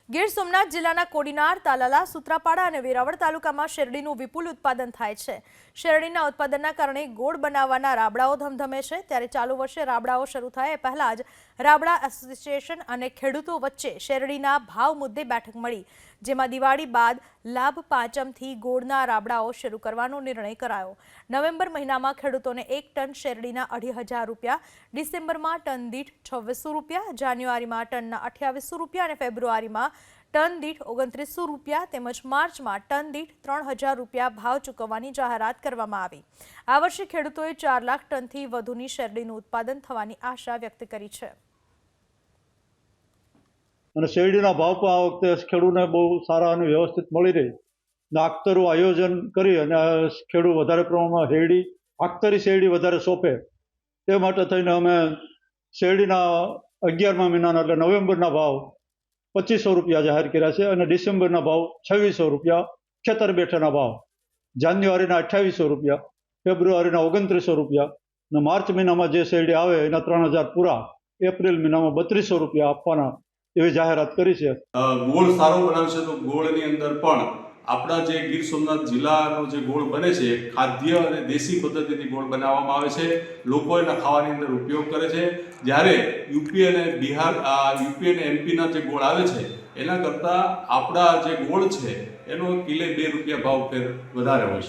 ગીર સોમનાથ જિલ્લાના કોડીનાર, તાલાલા, સુત્રાપાડા અને વેરાવળ તાલુકામાં શેરડીનું વિપુલ ઉત્પાદન થાય છે। શેરડીના ઉત્પાદનના કારણે ગોળ બનાવવાના રાબડાઓ ધમધમે છે। ત્યારે ચાલુ વર્ષે રાબડાઓ શરૂ થાય એ પહેલા જ રાબડા એસોસિએશન અને ખેડૂતો વચ્ચે શેરડીના ભાવ મુદ્દે બેઠક મળી, જેમાં દિવાળી બાદ લાભ પાંચમથી ગોળના રાબડાઓ શરૂ કરવાનો નિર્ણય કરાયો। નવેમ્બર મહિનામાં ખેડૂતોને 1 ટન શેરડીના 2,500 રૂપિયા, ડિસેમ્બરમાં ટન દીઠ 2600 રૂપિયા, જાન્યુઆરીમાં ટનના 2800 રૂપિયા અને ફેબ્રુઆરીમાં ટન દીઠ 2900 રૂપિયા તેમજ માર્ચમાં ટન દીઠ 3000 રૂપિયા ભાવ ચૂકવવાની જાહેરાત કરવામાં આવી। આ વર્ષે ખેડૂતોએ 4 લાખ ટનથી વધુની શેરડીનું ઉત્પાદન થવાની આશા વ્યક્ત કરી છે। અને શેરડીના ભાવ પણ આ વખતે ખેડૂતને બહુ સારા અને વ્યવસ્થિત મળી રહે આખતરું આયોજન કરી અને ખેડૂત વધારે પ્રમાણમાં આખતરી શેરડી વધારે સોંપે તે માટે થઈને અમે શેરડીના 11મા મહિનાના એટલે નવેમ્બરના ભાવ 2500 રૂપિયા જાહેર કર્યા છે અને ડિસેમ્બરના ભાવ 2600 રૂપિયા ખેતર બેઠાના ભાવ, જાન્યુઆરીના 2800 રૂપિયા, ફેબ્રુઆરીના 2900 રૂપિયા અને માર્ચ મહિનામાં જે શેરડી આવે એના 3000 પૂરા, એપ્રિલ મહિનામાં 3200 રૂપિયા આપવાના એવી જાહેરાત કરી છે। ગોળ સારો બનાવશે તો ગોળની અંદર પણ આપણા જે ગીર સોમનાથ જિલ્લાનો જે ગોળ બને છે ખાદ્ય અને દેશી પદ્ધતિથી ગોળ બનાવવામાં આવે છે। લોકો એના ખાવાની અંદર ઉપયોગ કરે છે, જ્યારે યુપી અને બિહાર યુપી અને એમપીના જે ગોળ આવે છે એના કરતાં આપણા જે ગોળ છે એનો કિલે 2 રૂપિયા ભાવ ફેર વધારે હોય છે।